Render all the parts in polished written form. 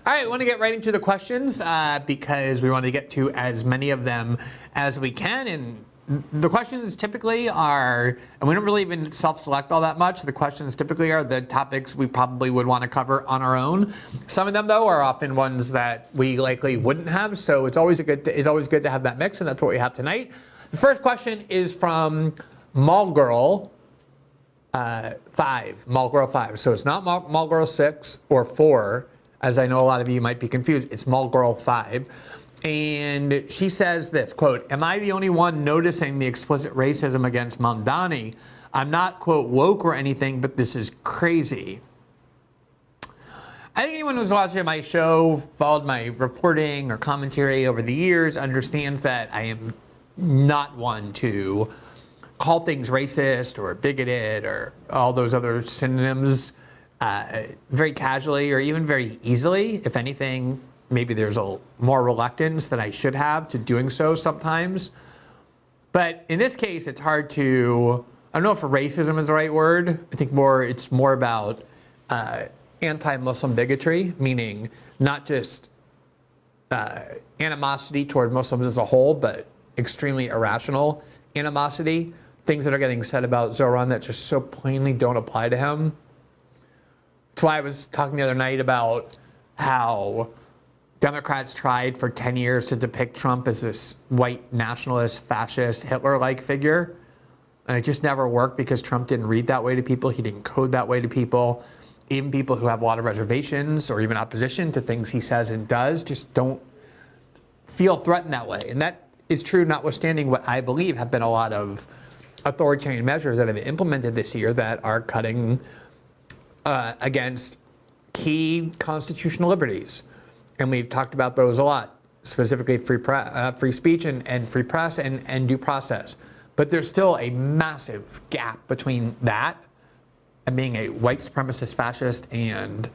All right, I want to get right into the questions because we want to get to as many of them as we can. And the questions typically are, and we don't really even self-select all that much. The questions typically are the topics we probably would want to cover on our own. Some of them, though, are often ones that we likely wouldn't have. So it's always good to have that mix, and that's what we have tonight. The first question is from Mallgirl 5. Mallgirl 5. So it's not Mallgirl 6 or 4, as I know a lot of you might be confused. It's Mallgirl 5. And she says this, quote, "Am I the only one noticing the explicit racism against Mamdani? I'm not, quote, woke or anything, but this is crazy." I think anyone who's watching my show, followed my reporting or commentary over the years, understands that I am not one to call things racist or bigoted or all those other synonyms very casually or even very easily. If anything, maybe there's a more reluctance than I should have to doing so sometimes. But in this case, it's hard to, I don't know if racism is the right word. I think it's more about anti-Muslim bigotry, meaning not just animosity toward Muslims as a whole, but extremely irrational animosity. Things that are getting said about Zohran that just so plainly don't apply to him. That's why I was talking the other night about how Democrats tried for 10 years to depict Trump as this white nationalist, fascist, Hitler-like figure. And it just never worked because Trump didn't read that way to people. He didn't code that way to people. Even people who have a lot of reservations or even opposition to things he says and does just don't feel threatened that way. And that is true notwithstanding what I believe have been a lot of authoritarian measures that have been implemented this year that are cutting against key constitutional liberties. And we've talked about those a lot, specifically free speech and free press and due process. But there's still a massive gap between that and being a white supremacist fascist and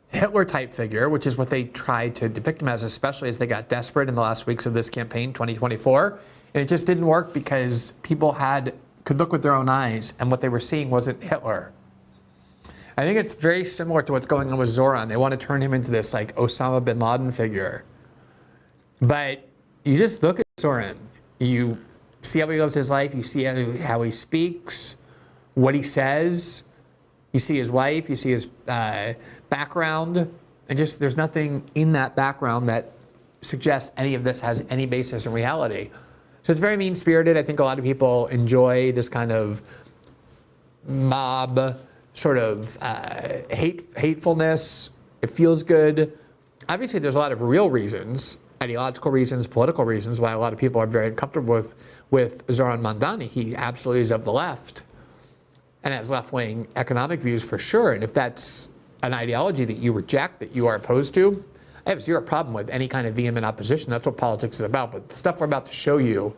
Hitler-type figure, which is what they tried to depict him as, especially as they got desperate in the last weeks of this campaign, 2024. And it just didn't work because people could look with their own eyes, and what they were seeing wasn't Hitler. I think it's very similar to what's going on with Zohran. They want to turn him into this like Osama bin Laden figure. But you just look at Zohran. You see how he lives his life. You see how he speaks, what he says. You see his wife. You see his background. And just there's nothing in that background that suggests any of this has any basis in reality. So it's very mean-spirited. I think a lot of people enjoy this kind of mob sort of hatefulness. It feels good. Obviously, there's a lot of real reasons, ideological reasons, political reasons, why a lot of people are very uncomfortable with Zohran Mamdani. He absolutely is of the left and has left-wing economic views for sure. And if that's an ideology that you reject, that you are opposed to, I have zero problem with any kind of vehement opposition. That's what politics is about. But the stuff we're about to show you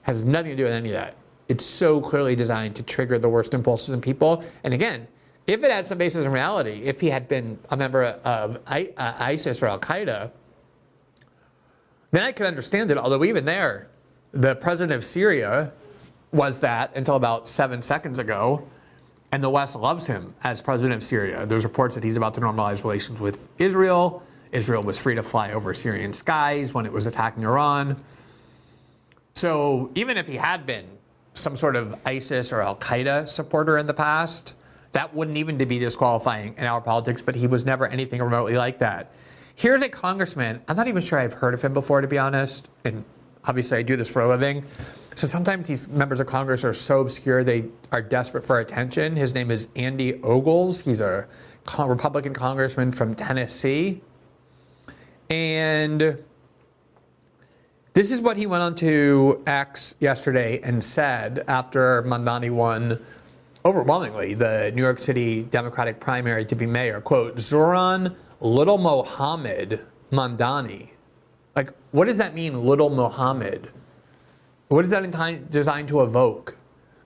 has nothing to do with any of that. It's so clearly designed to trigger the worst impulses in people. And again, if it had some basis in reality, if he had been a member of ISIS or Al-Qaeda, then I could understand it. Although even there, the president of Syria was that until about 7 seconds ago. And the West loves him as president of Syria. There's reports that he's about to normalize relations with Israel. Israel was free to fly over Syrian skies when it was attacking Iran. So even if he had been some sort of ISIS or Al-Qaeda supporter in the past, that wouldn't even be disqualifying in our politics, but he was never anything remotely like that. Here's a congressman, I'm not even sure I've heard of him before, to be honest, and obviously I do this for a living. So sometimes these members of Congress are so obscure they are desperate for attention. His name is Andy Ogles. He's a Republican congressman from Tennessee. And this is what he went on to X yesterday and said after Mamdani won overwhelmingly the New York City Democratic primary to be mayor. Quote, Zohran Little Mohammed Mamdani. Like, what does that mean, Little Mohammed? What is that designed to evoke?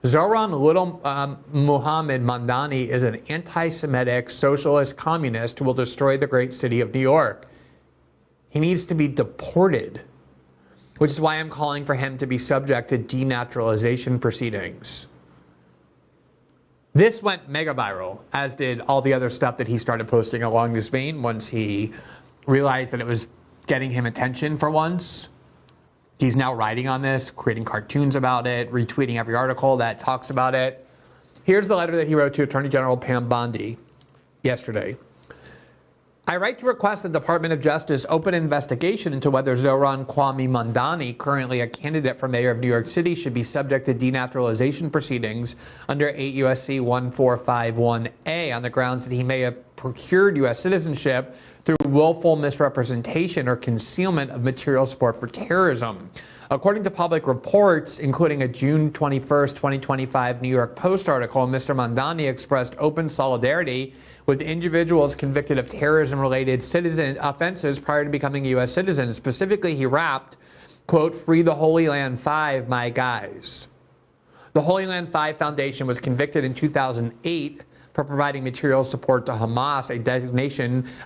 Zohran Little Mohammed Mamdani is an anti-Semitic socialist communist who will destroy the great city of New York. He needs to be deported, which is why I'm calling for him to be subject to denaturalization proceedings. This went mega viral, as did all the other stuff that he started posting along this vein once he realized that it was getting him attention for once. He's now writing on this, creating cartoons about it, retweeting every article that talks about it. Here's the letter that he wrote to Attorney General Mamdani yesterday. I write to request the Department of Justice open an investigation into whether Zohran Mamdani, currently a candidate for mayor of New York City, should be subject to denaturalization proceedings under 8 U.S.C. 1451A on the grounds that he may have procured U.S. citizenship through willful misrepresentation or concealment of material support for terrorism. According to public reports, including a June 21st, 2025 New York Post article, Mr. Mamdani expressed open solidarity with individuals convicted of terrorism-related citizen offenses prior to becoming a U.S. citizen. Specifically, he rapped, quote, "Free the Holy Land 5, my guys." The Holy Land 5 Foundation was convicted in 2008 for providing material support to Hamas, a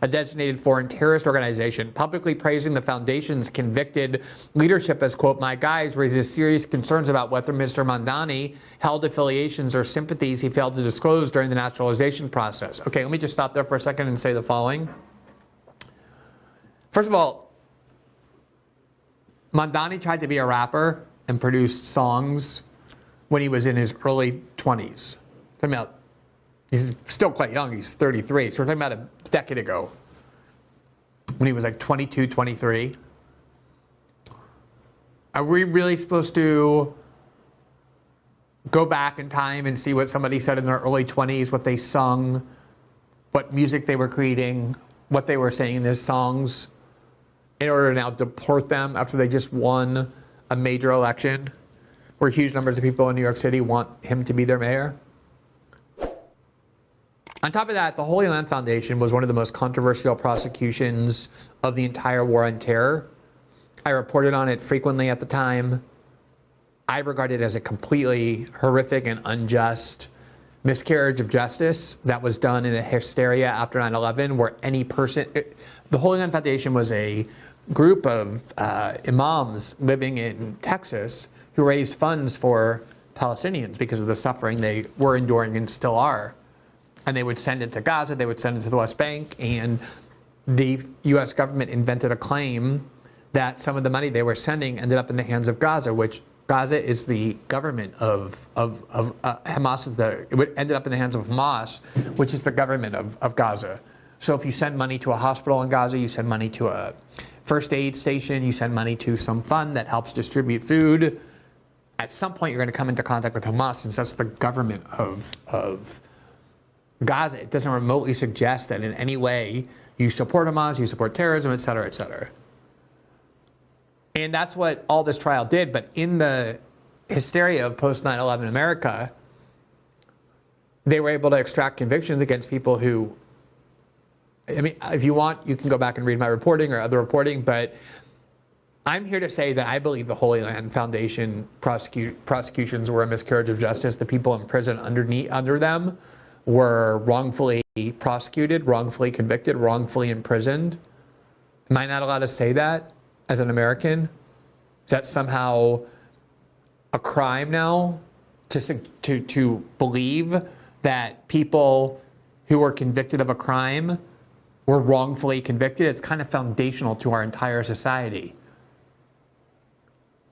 designated foreign terrorist organization. Publicly praising the foundation's convicted leadership as, quote, "my guys," raises serious concerns about whether Mr. Mamdani held affiliations or sympathies he failed to disclose during the naturalization process. Okay, let me just stop there for a second and say the following. First of all, Mamdani tried to be a rapper and produced songs when he was in his early 20s. Talking about, he's still quite young, he's 33, so we're talking about a decade ago, when he was like 22, 23. Are we really supposed to go back in time and see what somebody said in their early 20s, what they sung, what music they were creating, what they were saying in their songs, in order to now deport them after they just won a major election where huge numbers of people in New York City want him to be their mayor? On top of that, the Holy Land Foundation was one of the most controversial prosecutions of the entire war on terror. I reported on it frequently at the time. I regard it as a completely horrific and unjust miscarriage of justice that was done in the hysteria after 9/11, where any person... The Holy Land Foundation was a group of imams living in Texas who raised funds for Palestinians because of the suffering they were enduring and still are. And they would send it to Gaza, they would send it to the West Bank, and the U.S. government invented a claim that some of the money they were sending ended up in the hands of Gaza, which Gaza is the government of Hamas. It ended up in the hands of Hamas, which is the government of Gaza. So if you send money to a hospital in Gaza, you send money to a first aid station, you send money to some fund that helps distribute food, at some point you're going to come into contact with Hamas, since that's the government of Gaza. It doesn't remotely suggest that in any way you support Hamas, you support terrorism, et cetera, et cetera. And that's what all this trial did. But in the hysteria of post 9/11 America, they were able to extract convictions against people who, I mean, if you want, you can go back and read my reporting or other reporting, but I'm here to say that I believe the Holy Land Foundation prosecutions were a miscarriage of justice. The people in prison under them were wrongfully prosecuted, wrongfully convicted, wrongfully imprisoned. Am I not allowed to say that as an American? Is that somehow a crime now to believe that people who were convicted of a crime were wrongfully convicted? It's kind of foundational to our entire society.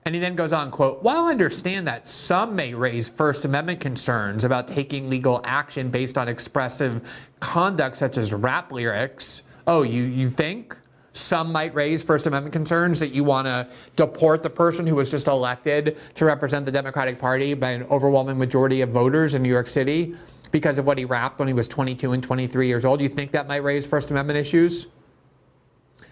And he then goes on, quote, "While I understand that some may raise First Amendment concerns about taking legal action based on expressive conduct such as rap lyrics," oh, you think some might raise First Amendment concerns that you want to deport the person who was just elected to represent the Democratic Party by an overwhelming majority of voters in New York City because of what he rapped when he was 22 and 23 years old? You think that might raise First Amendment issues?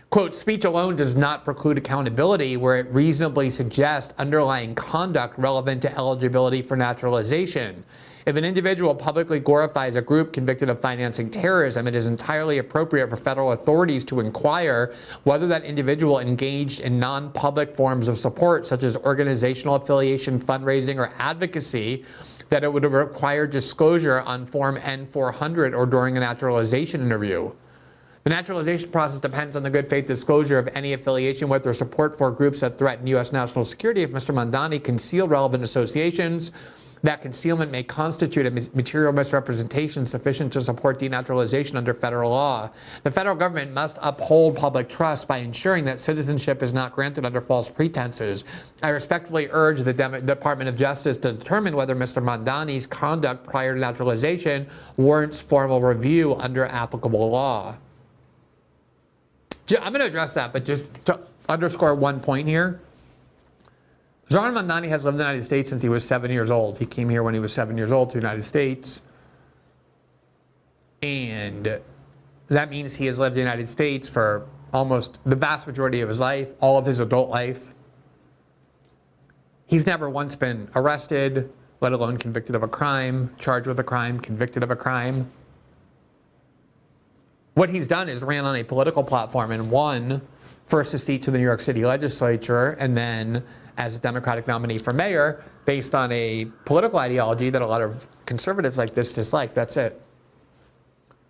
Quote, "Speech alone does not preclude accountability where it reasonably suggests underlying conduct relevant to eligibility for naturalization. If an individual publicly glorifies a group convicted of financing terrorism, it is entirely appropriate for federal authorities to inquire whether that individual engaged in non-public forms of support, such as organizational affiliation, fundraising, or advocacy, that it would require disclosure on Form N-400 or during a naturalization interview. The naturalization process depends on the good faith disclosure of any affiliation with or support for groups that threaten U.S. national security. If Mr. Mamdani concealed relevant associations, that concealment may constitute a material misrepresentation sufficient to support denaturalization under federal law. The federal government must uphold public trust by ensuring that citizenship is not granted under false pretenses. I respectfully urge the Department of Justice to determine whether Mr. Mamdani's conduct prior to naturalization warrants formal review under applicable law. I'm going to address that, but just to underscore one point here. Zohran Mamdani has lived in the United States since he was 7 years old. He came here when he was 7 years old to the United States. And that means he has lived in the United States for almost the vast majority of his life, all of his adult life. He's never once been arrested, let alone convicted of a crime, charged with a crime, convicted of a crime. What he's done is ran on a political platform and won first a seat to the New York City legislature, and then as a Democratic nominee for mayor based on a political ideology that a lot of conservatives like this dislike. That's it.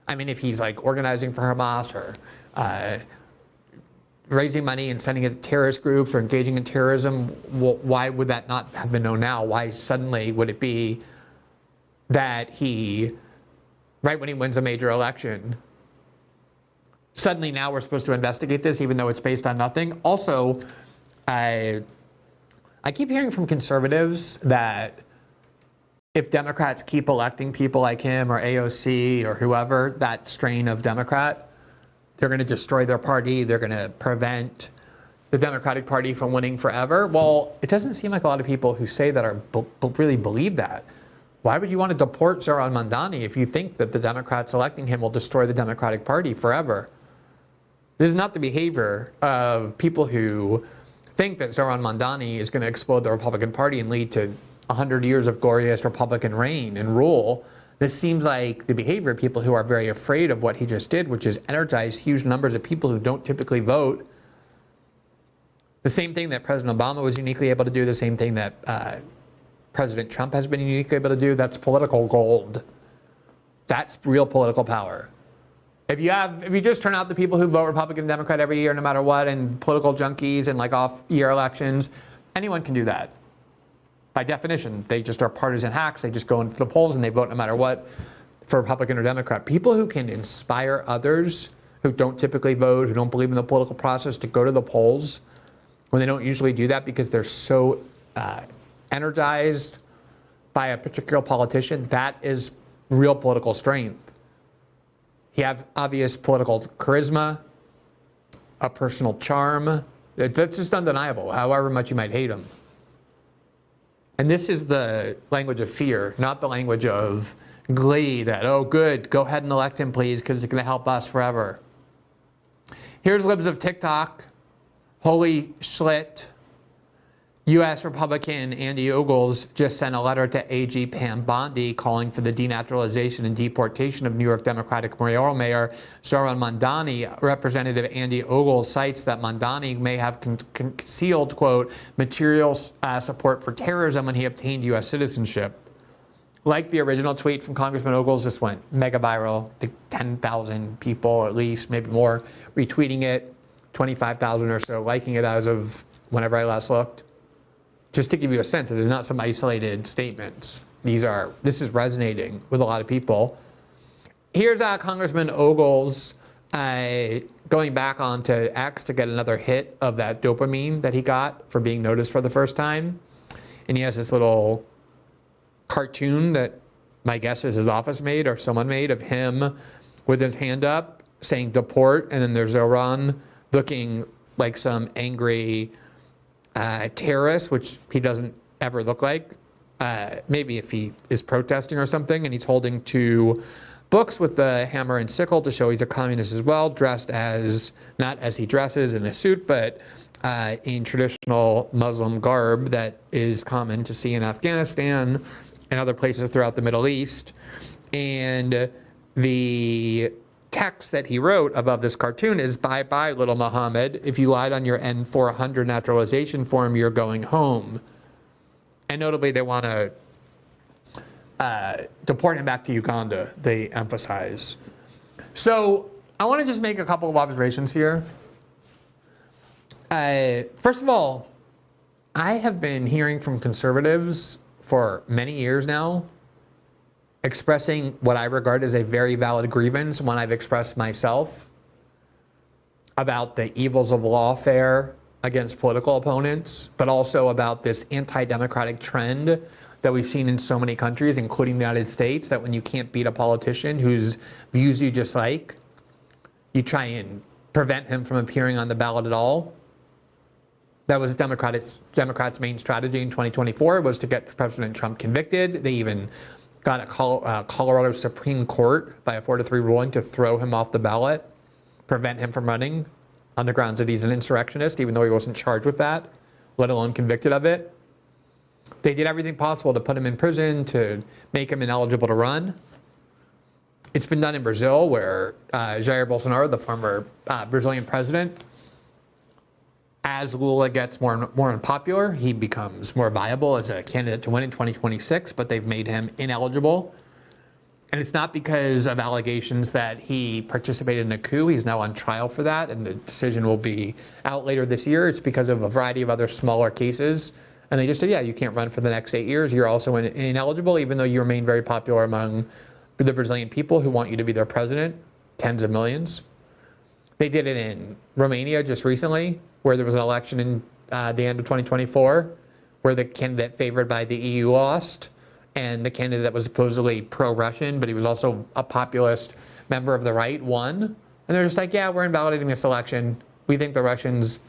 I mean, if he's like organizing for Hamas or raising money and sending it to terrorist groups or engaging in terrorism, why would that not have been known now? Why suddenly would it be that he, right when he wins a major election, suddenly now we're supposed to investigate this even though it's based on nothing? Also, I keep hearing from conservatives that if Democrats keep electing people like him or AOC or whoever, that strain of Democrat, they're going to destroy their party. They're going to prevent the Democratic Party from winning forever. Well, it doesn't seem like a lot of people who say that are really believe that. Why would you want to deport Zohran Mamdani if you think that the Democrats electing him will destroy the Democratic Party forever? This is not the behavior of people who think that Zohran Mamdani is going to explode the Republican Party and lead to 100 years of glorious Republican reign and rule. This seems like the behavior of people who are very afraid of what he just did, which is energize huge numbers of people who don't typically vote. The same thing that President Obama was uniquely able to do, the same thing that President Trump has been uniquely able to do. That's political gold. That's real political power. If you just turn out the people who vote Republican and Democrat every year, no matter what, and political junkies and like off-year elections, anyone can do that. By definition, they just are partisan hacks. They just go into the polls and they vote no matter what for Republican or Democrat. People who can inspire others who don't typically vote, who don't believe in the political process, to go to the polls when they don't usually do that because they're so energized by a particular politician, that is real political strength. He has obvious political charisma, a personal charm. That's just undeniable, however much you might hate him. And this is the language of fear, not the language of glee that, oh, good, go ahead and elect him, please, because it's going to help us forever. Here's libs of TikTok. Holy schlit. U.S. Republican Andy Ogles just sent a letter to AG Pam Bondi calling for the denaturalization and deportation of New York Democratic mayoral mayor Zohran Mamdani. Representative Andy Ogles cites that Mamdani may have concealed, quote, material support for terrorism when he obtained U.S. citizenship. Like the original tweet from Congressman Ogles, this went mega viral. I think 10,000 people, at least, maybe more, retweeting it, 25,000 or so liking it as of whenever I last looked. Just to give you a sense, there's not some isolated statements. This is resonating with a lot of people. Here's Congressman Ogles going back onto X to get another hit of that dopamine that he got for being noticed for the first time. And he has this little cartoon that my guess is his office made or someone made of him with his hand up saying deport, and then there's Zohran looking like some angry terrorist, which he doesn't ever look like. Maybe if he is protesting or something, and he's holding two books with the hammer and sickle to show he's a communist as well, dressed as, not as he dresses in a suit, but in traditional Muslim garb that is common to see in Afghanistan and other places throughout the Middle East. And the text that he wrote above this cartoon is, bye-bye, little Muhammad. If you lied on your N-400 naturalization form, you're going home. And notably, they want to deport him back to Uganda, they emphasize. So I want to just make a couple of observations here. First of all, I have been hearing from conservatives for many years now, expressing what I regard as a very valid grievance, one I've expressed myself, about the evils of lawfare against political opponents, but also about this anti-democratic trend that we've seen in so many countries, including the United States, that when you can't beat a politician whose views you dislike, you try and prevent him from appearing on the ballot at all. That was Democrats' main strategy in 2024, was to get President Trump convicted. They even got a Colorado Supreme Court by a 4-3 ruling to throw him off the ballot, prevent him from running on the grounds that he's an insurrectionist, even though he wasn't charged with that, let alone convicted of it. They did everything possible to put him in prison, to make him ineligible to run. It's been done in Brazil, where Jair Bolsonaro, the former Brazilian president, as Lula gets more unpopular, he becomes more viable as a candidate to win in 2026, but they've made him ineligible. And it's not because of allegations that he participated in a coup. He's now on trial for that, and the decision will be out later this year. It's because of a variety of other smaller cases. And they just said, yeah, you can't run for the next 8 years. You're also ineligible, even though you remain very popular among the Brazilian people who want you to be their president, tens of millions. They did it in Romania just recently, where there was an election in the end of 2024, where the candidate favored by the EU lost, and the candidate that was supposedly pro-Russian, but he was also a populist member of the right, won. And they're just like, yeah, we're invalidating this election. We think the Russians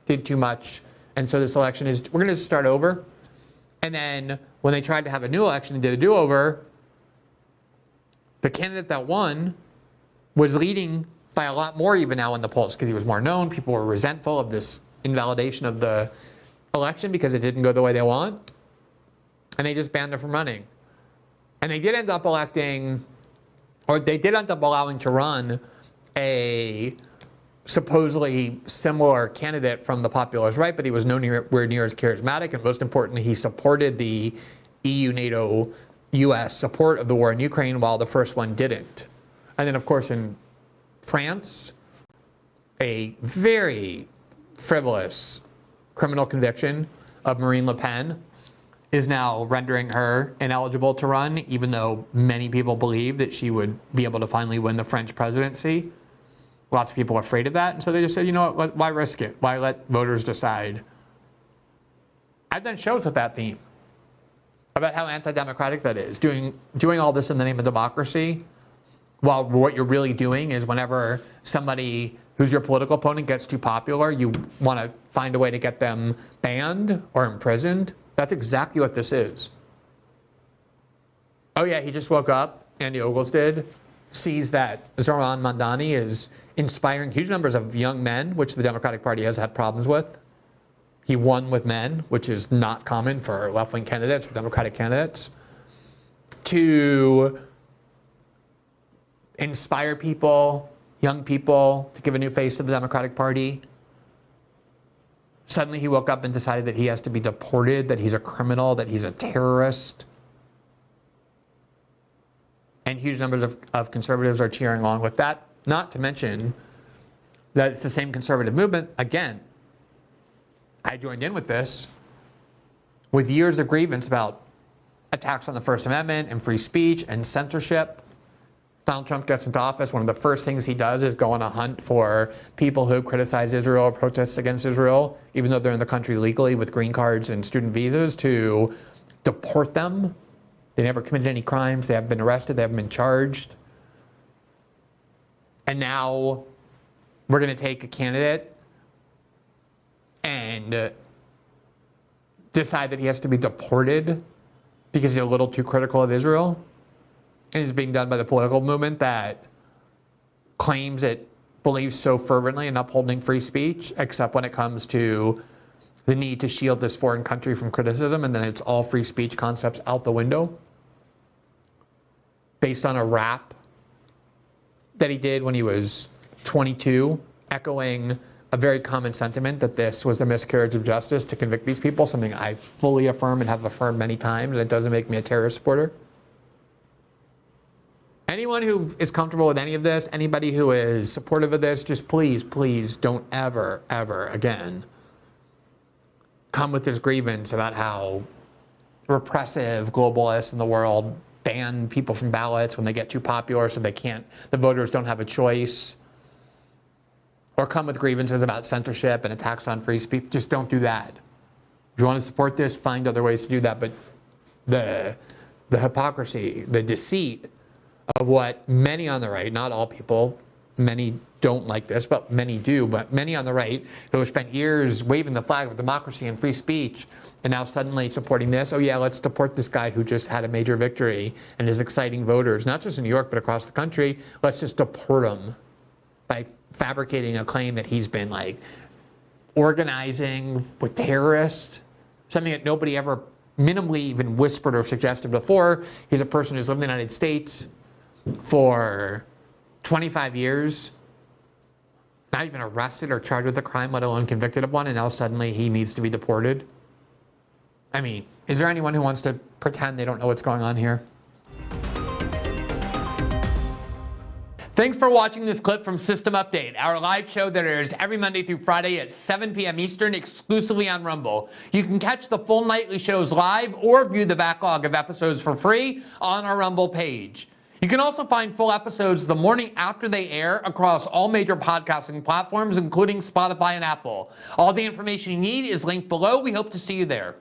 did too much. And so this election we're going to start over. And then when they tried to have a new election and did a do-over, the candidate that won was leading by a lot more even now in the polls, because he was more known. People were resentful of this invalidation of the election because it didn't go the way they want. And they just banned him from running. And they did end up allowing to run a supposedly similar candidate from the populist right, but he was nowhere near as charismatic. And most importantly, he supported the EU, NATO, US support of the war in Ukraine, while the first one didn't. And then, of course, in France, a very frivolous criminal conviction of Marine Le Pen is now rendering her ineligible to run, even though many people believe that she would be able to finally win the French presidency. Lots of people are afraid of that, and so they just said, you know what, why risk it? Why let voters decide? I've done shows with that theme about how anti-democratic that is, doing all this in the name of democracy, while what you're really doing is whenever somebody who's your political opponent gets too popular, you want to find a way to get them banned or imprisoned. That's exactly what this is. Oh yeah, he just woke up, Andy Ogles did, sees that Zohran Mamdani is inspiring huge numbers of young men, which the Democratic Party has had problems with. He won with men, which is not common for left-wing candidates or Democratic candidates, to inspire people, young people, to give a new face to the Democratic Party. Suddenly he woke up and decided that he has to be deported, that he's a criminal, that he's a terrorist. And huge numbers of conservatives are cheering along with that. Not to mention that it's the same conservative movement. Again, I joined in with this with years of grievance about attacks on the First Amendment and free speech and censorship. Donald Trump gets into office, one of the first things he does is go on a hunt for people who criticize Israel or protest against Israel, even though they're in the country legally with green cards and student visas, to deport them. They never committed any crimes. They haven't been arrested. They haven't been charged. And now we're going to take a candidate and decide that he has to be deported because he's a little too critical of Israel. And is being done by the political movement that claims it believes so fervently in upholding free speech, except when it comes to the need to shield this foreign country from criticism, and then it's all free speech concepts out the window, based on a rap that he did when he was 22, echoing a very common sentiment that this was a miscarriage of justice to convict these people, something I fully affirm and have affirmed many times, and it doesn't make me a terrorist supporter. Anyone who is comfortable with any of this, anybody who is supportive of this, just please, please don't ever, ever again come with this grievance about how repressive globalists in the world ban people from ballots when they get too popular so the voters don't have a choice, or come with grievances about censorship and attacks on free speech. Just don't do that. If you want to support this, find other ways to do that. But the hypocrisy, the deceit of what many on the right, not all people, many don't like this, but many do, but many on the right who have spent years waving the flag of democracy and free speech and now suddenly supporting this. Oh yeah, let's deport this guy who just had a major victory and is exciting voters, not just in New York, but across the country. Let's just deport him by fabricating a claim that he's been like organizing with terrorists, something that nobody ever minimally even whispered or suggested before. He's a person who's lived in the United States for 25 years, not even arrested or charged with a crime, let alone convicted of one, and now suddenly he needs to be deported. I mean, is there anyone who wants to pretend they don't know what's going on here? Thanks for watching this clip from System Update, our live show that airs every Monday through Friday at 7 p.m. Eastern, exclusively on Rumble. You can catch the full nightly shows live or view the backlog of episodes for free on our Rumble page. You can also find full episodes the morning after they air across all major podcasting platforms, including Spotify and Apple. All the information you need is linked below. We hope to see you there.